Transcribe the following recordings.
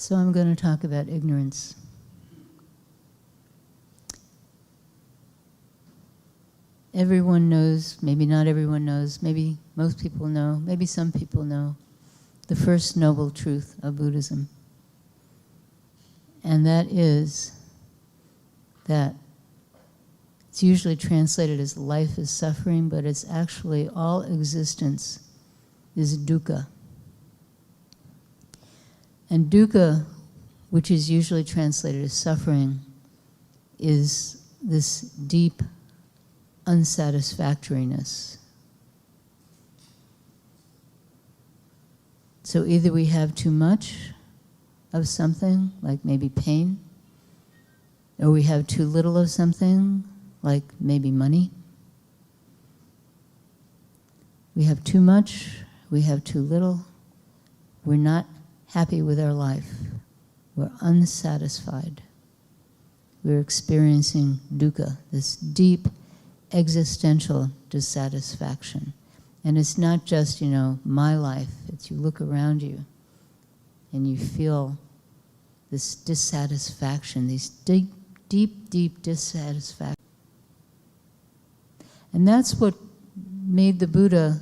So I'm going to talk about ignorance. Everyone knows, maybe not everyone knows, maybe most people know, maybe some people know, the first noble truth of Buddhism. And that is that it's usually translated as life is suffering, but it's actually all existence is dukkha. And dukkha, which is usually translated as suffering, is this deep unsatisfactoriness. So either we have too much of something, like maybe pain, or we have too little of something, like maybe money. We have too much, we have too little, we're not happy with our life, we're unsatisfied. We're experiencing dukkha, this deep existential dissatisfaction. And it's not just, my life, it's you look around you and you feel this dissatisfaction, these deep dissatisfaction. And that's what made the Buddha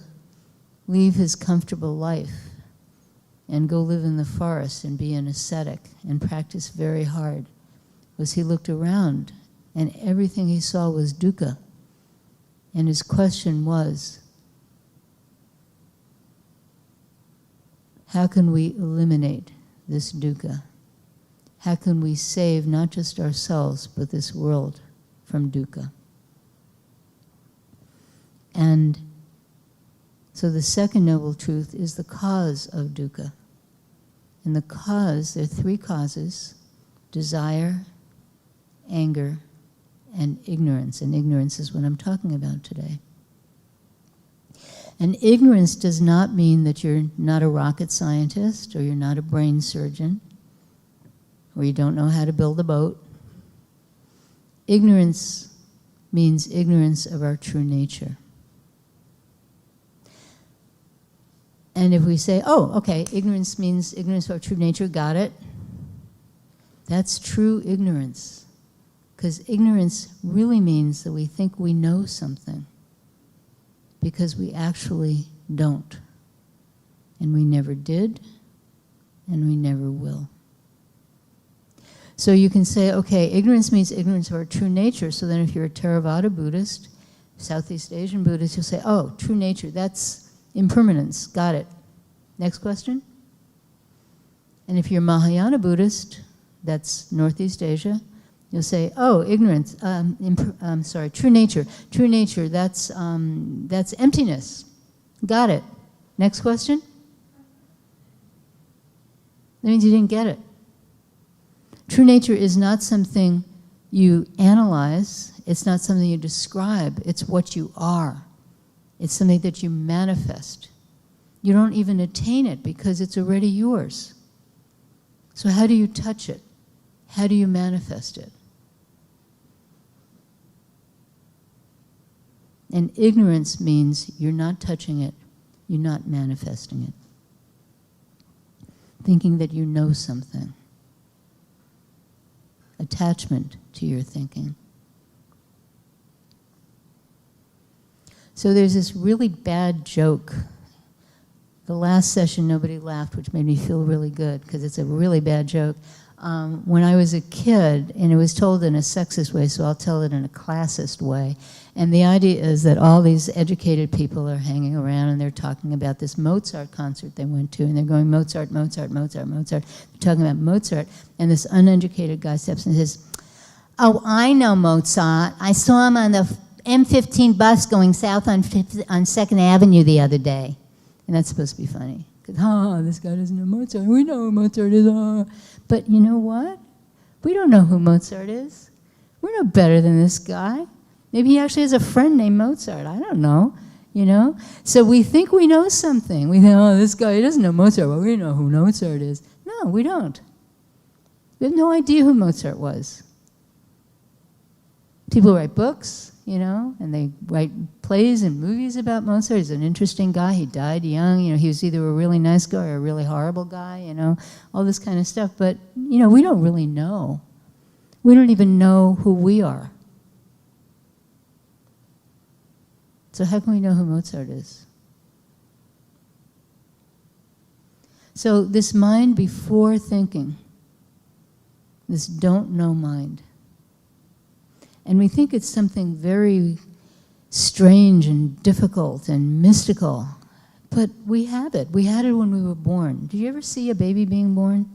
leave his comfortable life and go live in the forest and be an ascetic and practice very hard, was he looked around and everything he saw was dukkha. And his question was, how can we eliminate this dukkha? How can we save not just ourselves, but this world from dukkha? And so the second noble truth is the cause of dukkha. And the cause, there are three causes: desire, anger, and ignorance. And ignorance is what I'm talking about today. And ignorance does not mean that you're not a rocket scientist, or you're not a brain surgeon, or you don't know how to build a boat. Ignorance means ignorance of our true nature. And if we say, oh, okay, ignorance means ignorance of our true nature, got it. That's true ignorance. Because ignorance really means that we think we know something, because we actually don't. And we never did, and we never will. So you can say, okay, ignorance means ignorance of our true nature. So then if you're a Theravada Buddhist, Southeast Asian Buddhist, you'll say, oh, true nature, that's impermanence, got it. Next question. And if you're Mahayana Buddhist, that's Northeast Asia, you'll say, oh, ignorance, true nature. True nature, that's emptiness. Got it. Next question? That means you didn't get it. True nature is not something you analyze. It's not something you describe. It's what you are. It's something that you manifest. You don't even attain it because it's already yours. So how do you touch it? How do you manifest it? And ignorance means you're not touching it, you're not manifesting it. Thinking that you know something. Attachment to your thinking. So there's this really bad joke. The last session nobody laughed, which made me feel really good, because it's a really bad joke. When I was a kid, and it was told in a sexist way, so I'll tell it in a classist way. And the idea is that all these educated people are hanging around and they're talking about this Mozart concert they went to, and they're going, Mozart, Mozart, Mozart, Mozart. They're talking about Mozart, and this uneducated guy steps in and says, oh, I know Mozart. I saw him on the M15 bus going south on 2nd Avenue the other day. And that's supposed to be funny. Because, this guy doesn't know Mozart. We know who Mozart is. But you know what? We don't know who Mozart is. We're no better than this guy. Maybe he actually has a friend named Mozart. I don't know, So we think we know something. We think, oh, this guy, he doesn't know Mozart. Well, we know who Mozart is. No, we don't. We have no idea who Mozart was. People write books, you know, and they write plays and movies about Mozart. He's an interesting guy. He died young. You know, he was either a really nice guy or a really horrible guy, you know, all this kind of stuff. But, you know, we don't really know. We don't even know who we are. So how can we know who Mozart is? So this mind before thinking, this don't know mind. And we think it's something very strange and difficult and mystical, but we have it. We had it when we were born. Did you ever see a baby being born?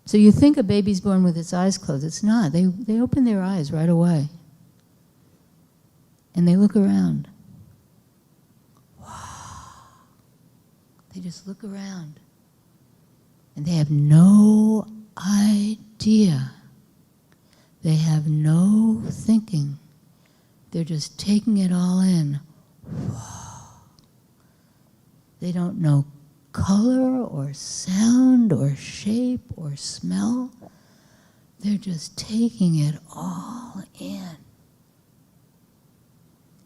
So you think a baby's born with its eyes closed. It's not. They open their eyes right away. And they look around. Wow. They just look around. And they have no idea. They have no thinking. They're just taking it all in. Whoa. They don't know color or sound or shape or smell. They're just taking it all in.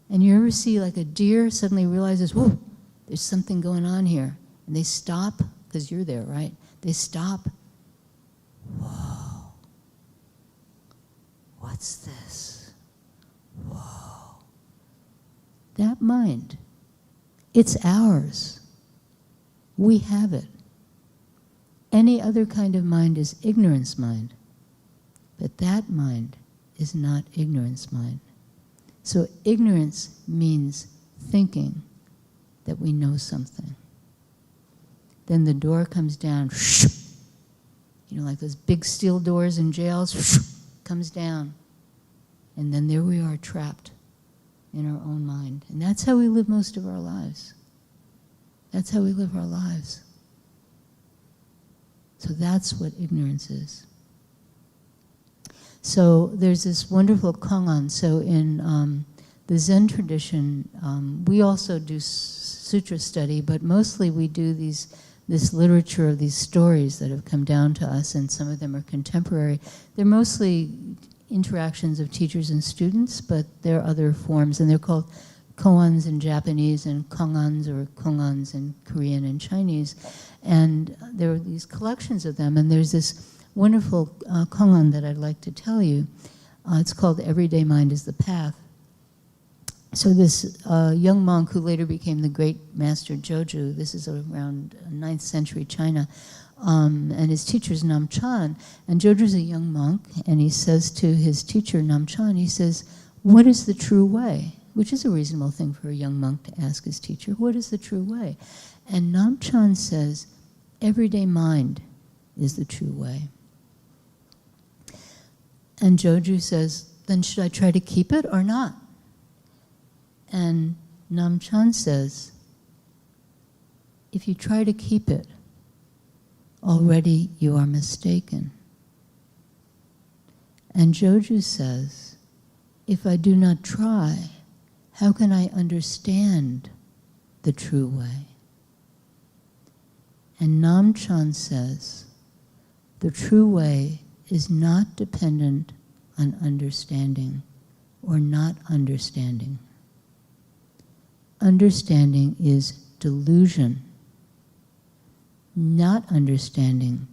And you ever see like a deer suddenly realizes, whoa, there's something going on here. And they stop, because you're there, right? They stop. Whoa. What's this? Whoa. That mind, it's ours. We have it. Any other kind of mind is ignorance mind. But that mind is not ignorance mind. So ignorance means thinking that we know something. Then the door comes down, you know, like those big steel doors in jails, comes down. And then there we are trapped in our own mind. And that's how we live most of our lives. That's how we live our lives. So that's what ignorance is. So there's this wonderful koan. So in the Zen tradition, we also do sutra study, but mostly we do this literature of these stories that have come down to us, and some of them are contemporary. They're mostly interactions of teachers and students, but there are other forms, and they're called koans in Japanese and kongans or kongans in Korean and Chinese. And there are these collections of them, and there's this wonderful koan that I'd like to tell you. It's called Everyday Mind is the Path. So this young monk who later became the great master Joju, this is around 9th century China, and his teacher is Namchan, and Joju's a young monk, and he says to his teacher Namchan, he says, what is the true way? Which is a reasonable thing for a young monk to ask his teacher, what is the true way? And Namchan says, everyday mind is the true way. And Joju says, then should I try to keep it or not? And Namchan says, if you try to keep it, already you are mistaken. And Joju says, if I do not try, how can I understand the true way? And Namchan says, the true way is not dependent on understanding or not understanding. Understanding is delusion. Not understanding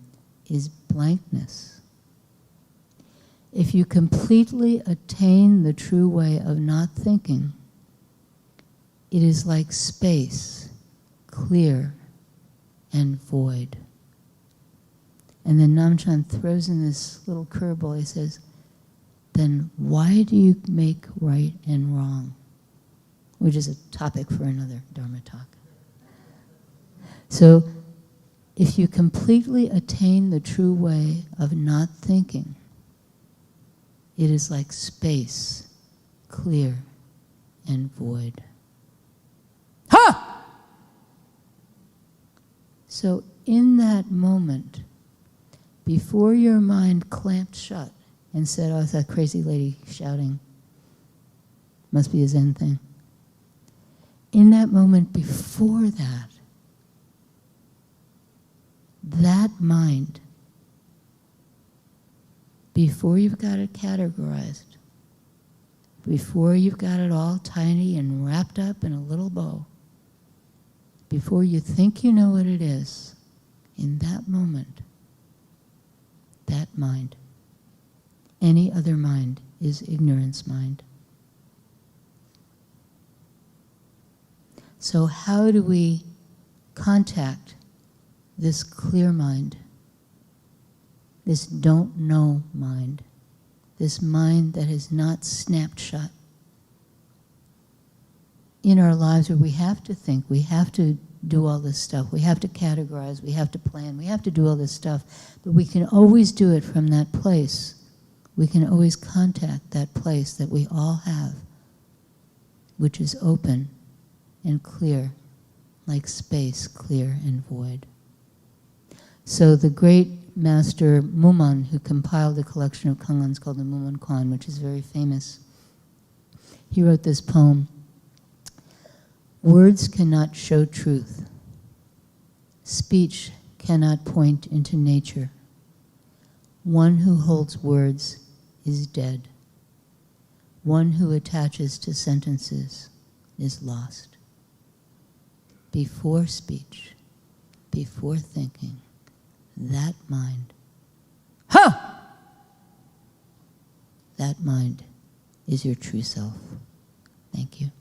is blankness. If you completely attain the true way of not thinking, it is like space, clear and void. And then Namchan throws in this little curveball. He says, then why do you make right and wrong? Which is a topic for another Dharma talk. So, if you completely attain the true way of not thinking, it is like space, clear and void. Ha! So in that moment, before your mind clamped shut and said, oh, it's that crazy lady shouting, must be a Zen thing. In that moment before that, that mind, before you've got it categorized, before you've got it all tiny and wrapped up in a little bow, before you think you know what it is, in that moment, that mind, any other mind is ignorance mind. So how do we contact this clear mind, this don't know mind, this mind that has not snapped shut? In our lives where we have to think, we have to do all this stuff, we have to categorize, we have to plan, we have to do all this stuff, but we can always do it from that place. We can always contact that place that we all have, which is open and clear, like space, clear and void. So the great master Muman, who compiled a collection of kangans called the Muman Kwan, which is very famous, he wrote this poem: words cannot show truth. Speech cannot point into nature. One who holds words is dead. One who attaches to sentences is lost. Before speech, before thinking, that mind, that mind is your true self. Thank you.